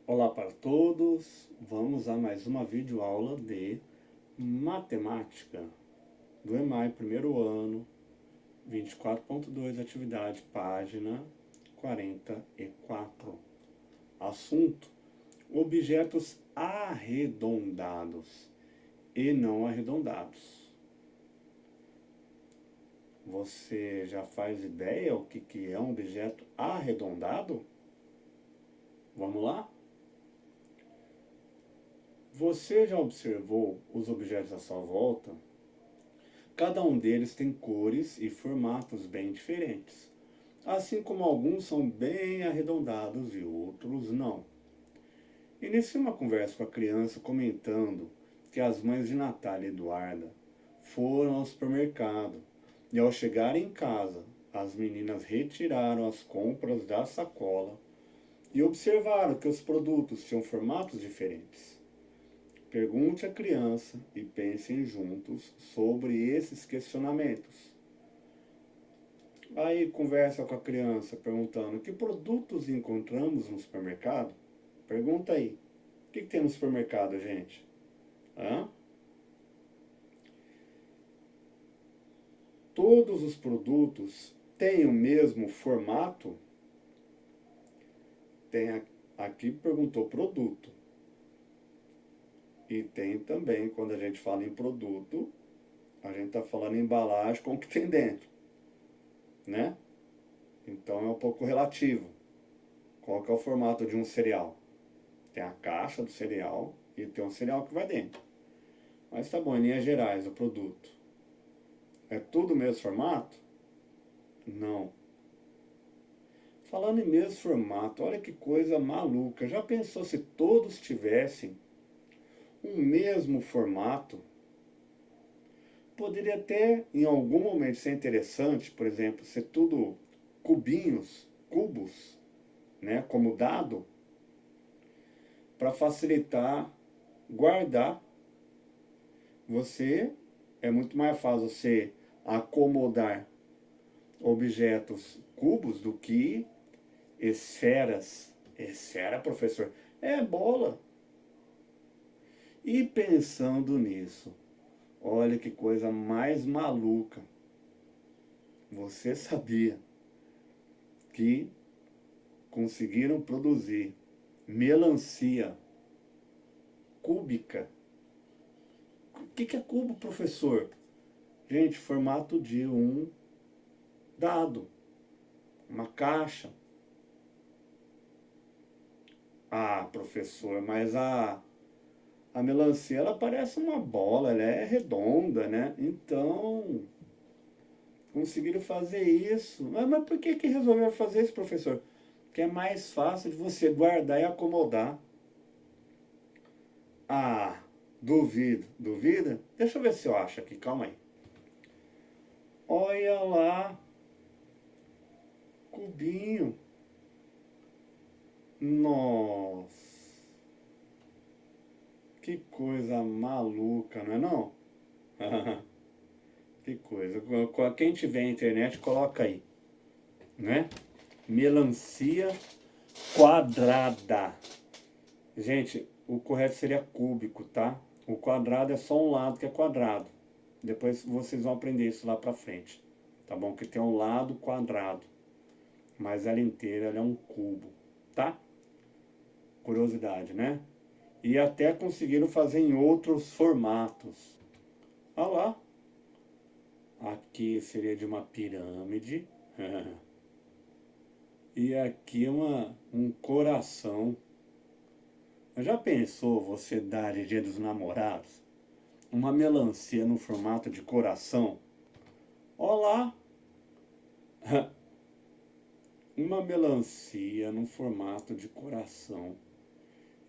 Olá para todos, vamos a mais uma videoaula de matemática do EMAI, primeiro ano, 24.2, atividade, página 44. Assunto: objetos arredondados e não arredondados. Você já faz ideia o que é um objeto arredondado? Vamos lá? Você já observou os objetos à sua volta? Cada um deles tem cores e formatos bem diferentes, assim como alguns são bem arredondados e outros não. Iniciei uma conversa com a criança comentando que as mães de Natália e Eduarda foram ao supermercado e, ao chegarem em casa, as meninas retiraram as compras da sacola e observaram que os produtos tinham formatos diferentes. Pergunte à criança e pensem juntos sobre esses questionamentos. Aí conversa com a criança perguntando: que produtos encontramos no supermercado? Pergunta aí. O que tem no supermercado, gente? Hã? Todos os produtos têm o mesmo formato? Aqui perguntou produto. E tem também, quando a gente fala em produto, a gente está falando em embalagem com o que tem dentro, né? Então é um pouco relativo. Qual que é o formato de um cereal? Tem a caixa do cereal e tem um cereal que vai dentro. Mas tá bom, em linhas gerais, o produto. É tudo o mesmo formato? Não. Falando em mesmo formato, olha que coisa maluca. Já pensou se todos tivessem um mesmo formato? Poderia até, em algum momento, ser interessante, por exemplo, ser tudo cubos, né, como dado, para facilitar guardar. É muito mais fácil você acomodar objetos cubos do que esferas. Esfera, professor? É bola. E pensando nisso, olha que coisa mais maluca. Você sabia que conseguiram produzir melancia cúbica? O que é cubo, professor? Gente, formato de um dado, uma caixa. Ah, professor, mas a melancia, ela parece uma bola, ela é redonda, né? Então, conseguiram fazer isso. Mas por que resolveram fazer isso, professor? Porque é mais fácil de você guardar e acomodar. Ah, duvido. Duvida? Deixa eu ver se eu acho aqui, calma aí. Olha lá, cubinho. Nossa, que coisa maluca, não é não? Que coisa. Quem tiver internet, coloca aí, né? Melancia quadrada. Gente, o correto seria cúbico, tá? O quadrado é só um lado que é quadrado. Depois vocês vão aprender isso lá pra frente, tá bom? Que tem um lado quadrado, mas ela inteira ela é um cubo, tá? Curiosidade, né? E até conseguiram fazer em outros formatos. Olha lá. Aqui seria de uma pirâmide. E aqui um coração. Já pensou você dar de Dia dos Namorados uma melancia no formato de coração? Olá! Uma melancia no formato de coração.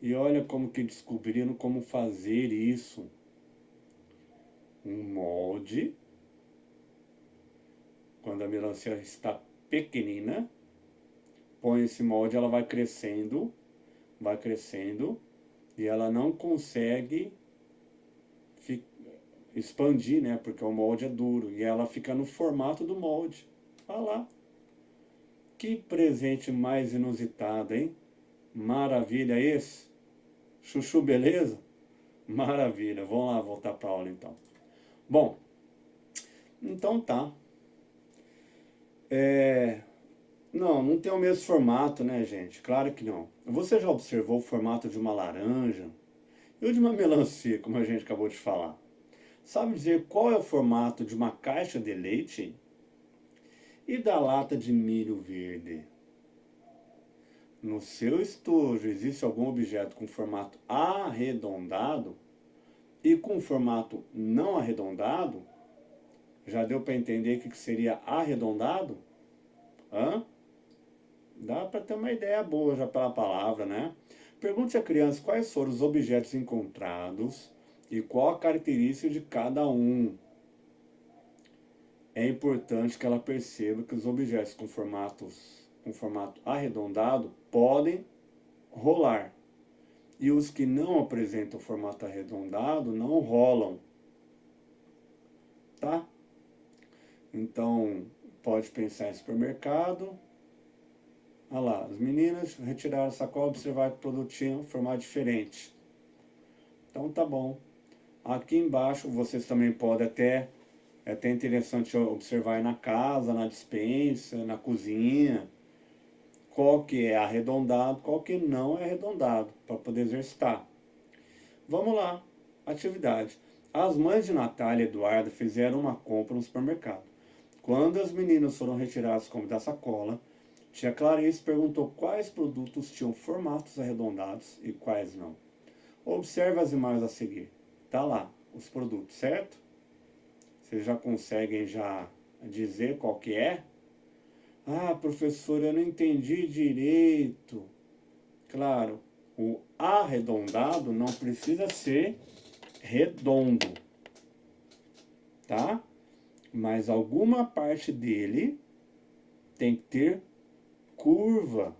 E olha como que descobriram como fazer isso. Um molde. Quando a melancia está pequenina, põe esse molde, ela vai crescendo, e ela não consegue expandir, né? Porque o molde é duro e ela fica no formato do molde. Olha lá. Que presente mais inusitado, hein? Maravilha esse? Chuchu, beleza? Maravilha. Vamos lá voltar para a aula então. Bom, então tá. Não tem o mesmo formato, né, gente? Claro que não. Você já observou o formato de uma laranja e o de uma melancia, como a gente acabou de falar? Sabe dizer qual é o formato de uma caixa de leite e da lata de milho verde? No seu estojo existe algum objeto com formato arredondado e com formato não arredondado? Já deu para entender o que seria arredondado? Hã? Dá para ter uma ideia boa já pela palavra, né? Pergunte à criança quais foram os objetos encontrados e qual a característica de cada um. É importante que ela perceba que os objetos com formato arredondado podem rolar. E os que não apresentam formato arredondado não rolam. Tá? Então, pode pensar em supermercado. Olha lá, as meninas retiraram a sacola, observaram que o produto tinha um formato diferente. Então tá bom. Aqui embaixo vocês também podem é até interessante observar na casa, na despensa, na cozinha, qual que é arredondado, qual que não é arredondado, para poder exercitar. Vamos lá, atividade. As mães de Natália e Eduardo fizeram uma compra no supermercado. Quando as meninas foram retirar as compras da sacola, tia Clarice perguntou quais produtos tinham formatos arredondados e quais não. Observe as imagens a seguir. Tá lá os produtos, certo? Vocês já conseguem já dizer qual que é? Ah, professor, eu não entendi direito. Claro, o arredondado não precisa ser redondo, tá? Mas alguma parte dele tem que ter curva.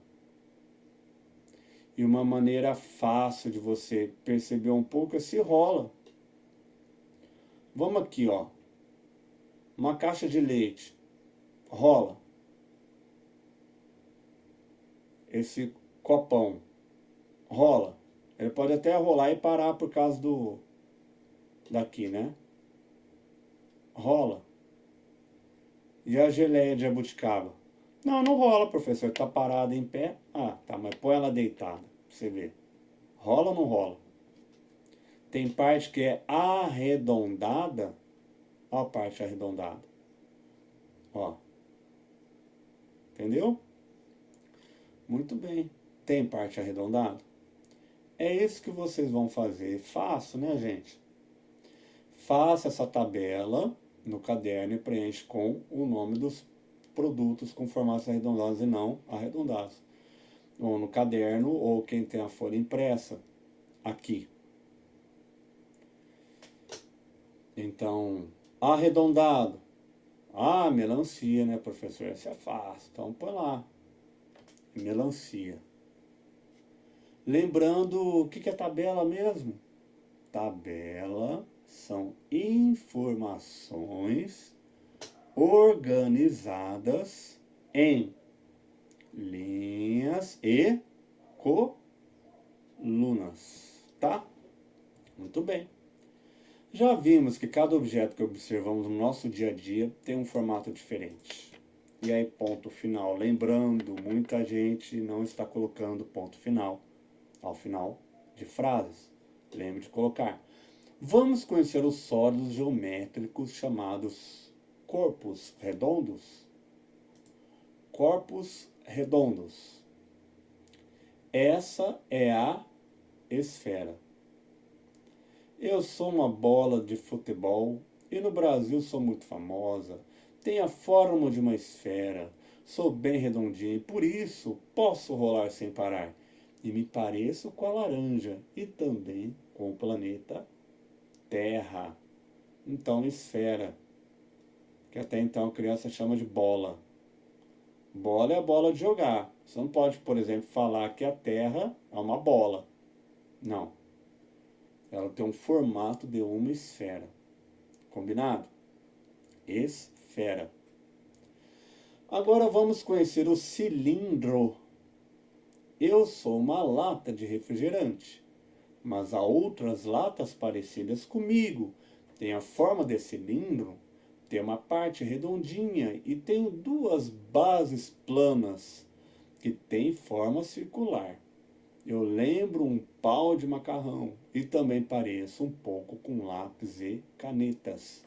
E uma maneira fácil de você perceber um pouco é se rola. Vamos aqui, ó. Uma caixa de leite. Rola. Esse copão. Rola. Ele pode até rolar e parar por causa daqui, né? Rola. E a geleia de jabuticaba? Não, não rola, professor. Tá parada em pé. Ah, tá, mas põe ela deitada. Pra você ver. Rola ou não rola? Tem parte que é arredondada. Ó a parte arredondada. Ó. Entendeu? Muito bem. Tem parte arredondada? É isso que vocês vão fazer. Fácil, né, gente? Faça essa tabela no caderno e preenche com o nome dos produtos com formatos arredondados e não arredondados. Ou no caderno, ou quem tem a folha impressa, aqui. Então, arredondado. Ah, melancia, né, professor? Essa é fácil. Então, põe lá. Melancia. Lembrando, o que é tabela mesmo? Tabela são informações organizadas em linhas e colunas, tá? Muito bem. Já vimos que cada objeto que observamos no nosso dia a dia tem um formato diferente. E aí, ponto final. Lembrando, muita gente não está colocando ponto final ao final de frases. Lembre de colocar. Vamos conhecer os sólidos geométricos chamados corpos redondos. Corpos redondos. Essa é a esfera. Eu sou uma bola de futebol e no Brasil sou muito famosa. Tenho a forma de uma esfera. Sou bem redondinha e por isso posso rolar sem parar. E me pareço com a laranja e também com o planeta Terra. Então, esfera, que até então a criança chama de bola. Bola é a bola de jogar. Você não pode, por exemplo, falar que a Terra é uma bola. Não. Ela tem um formato de uma esfera. Combinado? Esfera. Agora vamos conhecer o cilindro. eu sou uma lata de refrigerante, mas há outras latas parecidas comigo. Tem a forma de cilindro, tem uma parte redondinha e tem duas bases planas que tem forma circular. Eu lembro um pau de macarrão e também pareço um pouco com lápis e canetas.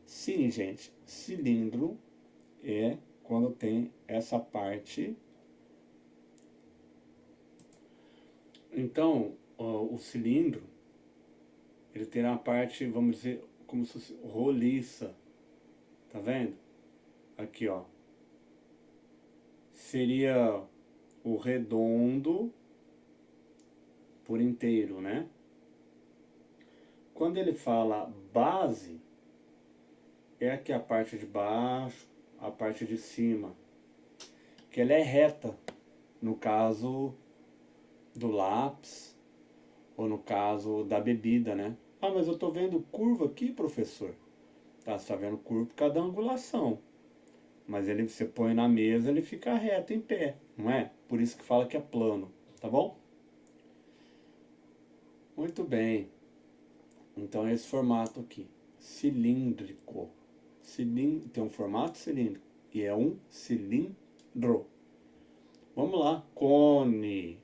Sim, gente, cilindro é quando tem essa parte. Então, o cilindro, ele terá uma parte, vamos dizer, como se fosse roliça. Tá vendo? Aqui, ó. Seria o redondo por inteiro, né? Quando ele fala base, é aqui a parte de baixo, a parte de cima, que ela é reta, no caso do lápis, ou no caso da bebida, né? Ah, mas eu tô vendo curva aqui, professor. Tá, você tá vendo curva por causa da angulação. Mas ele, você põe na mesa, ele fica reto em pé, não é? Por isso que fala que é plano, tá bom? Muito bem. Então é esse formato aqui, cilíndrico. Tem um formato cilíndrico e é um cilindro. Vamos lá, cone.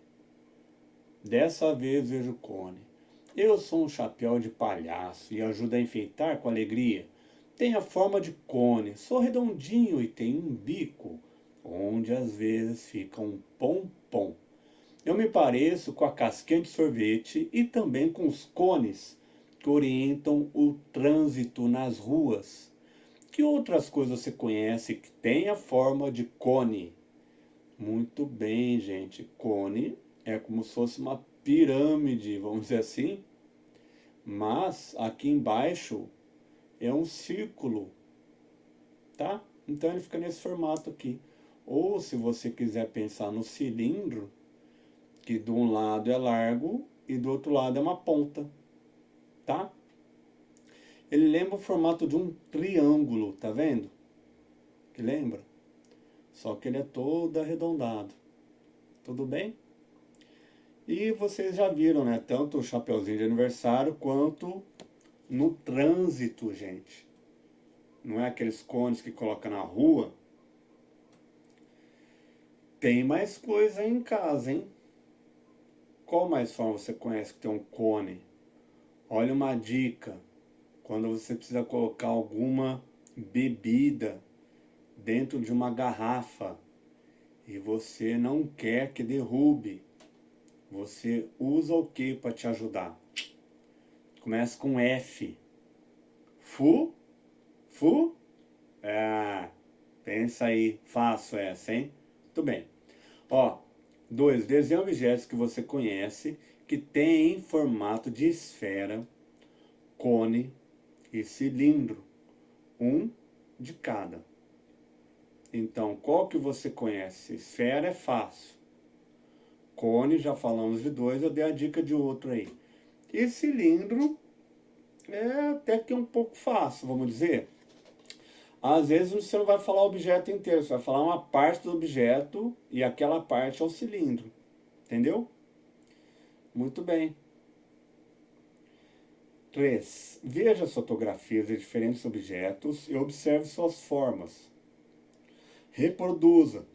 Dessa vez vejo cone. Eu sou um chapéu de palhaço e ajudo a enfeitar com alegria. Tem a forma de cone, sou redondinho e tenho um bico, onde às vezes fica um pompom. Eu me pareço com a casquinha de sorvete e também com os cones que orientam o trânsito nas ruas. Que outras coisas você conhece que tem a forma de cone? Muito bem, gente. Cone é como se fosse uma pirâmide, vamos dizer assim, mas aqui embaixo é um círculo, tá? Então ele fica nesse formato aqui. Ou se você quiser pensar no cilindro, que de um lado é largo e do outro lado é uma ponta, tá? Ele lembra o formato de um triângulo, tá vendo? Que lembra? Só que ele é todo arredondado. Tudo bem? E vocês já viram, né? Tanto o chapeuzinho de aniversário quanto no trânsito, gente. Não é aqueles cones que coloca na rua? Tem mais coisa aí em casa, hein? Qual mais forma você conhece que tem um cone? Olha uma dica. Quando você precisa colocar alguma bebida dentro de uma garrafa e você não quer que derrube, você usa o que para te ajudar? Começa com F. Fu? Fu? Ah, pensa aí, fácil essa, hein? Muito bem. Ó, 2. Desenhe objetos que você conhece que têm formato de esfera, cone e cilindro. Um de cada. Então, qual que você conhece? Esfera é fácil. Cone, já falamos de 2, eu dei a dica de outro aí. E cilindro é até que um pouco fácil, vamos dizer. Às vezes você não vai falar o objeto inteiro, você vai falar uma parte do objeto e aquela parte é o cilindro. Entendeu? Muito bem. 3. Veja as fotografias de diferentes objetos e observe suas formas. Reproduza.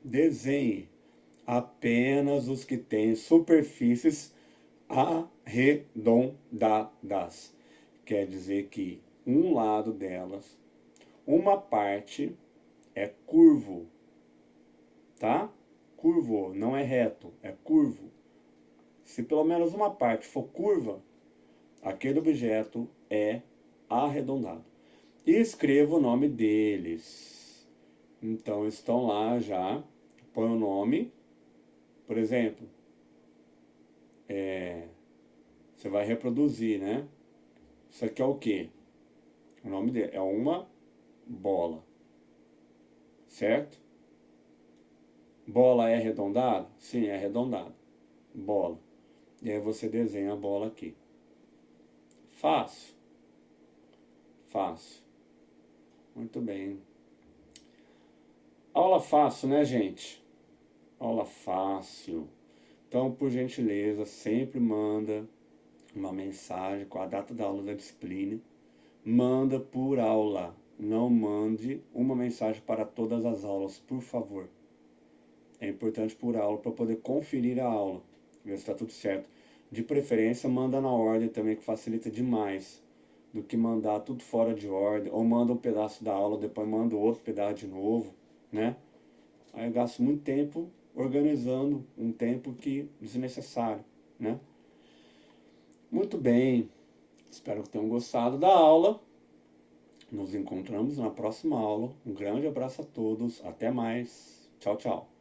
Desenhe apenas os que têm superfícies arredondadas. Quer dizer que um lado delas, uma parte é curvo, tá? Curvo, não é reto, é curvo. Se pelo menos uma parte for curva, aquele objeto é arredondado. E escreva o nome deles. Então estão lá já, põe o nome, por exemplo, você vai reproduzir, né? Isso aqui é o quê? O nome dele é uma bola, certo? Bola é arredondado? Sim, é arredondado. Bola. E aí você desenha a bola aqui. Fácil? Fácil. Muito bem. Aula fácil, né, gente? aula fácil. Então, por gentileza, sempre manda uma mensagem com a data da aula da disciplina. Manda por aula, não mande uma mensagem para todas as aulas, por favor. É importante por aula para poder conferir a aula, ver se está tudo certo. De preferência, manda na ordem também, que facilita demais, do que mandar tudo fora de ordem, ou manda um pedaço da aula, depois manda outro pedaço de novo, né? Aí eu gasto muito tempo organizando um tempo que desnecessário, né? Muito bem, espero que tenham gostado da aula. Nos encontramos na próxima aula. Um grande abraço a todos, até mais. Tchau, tchau.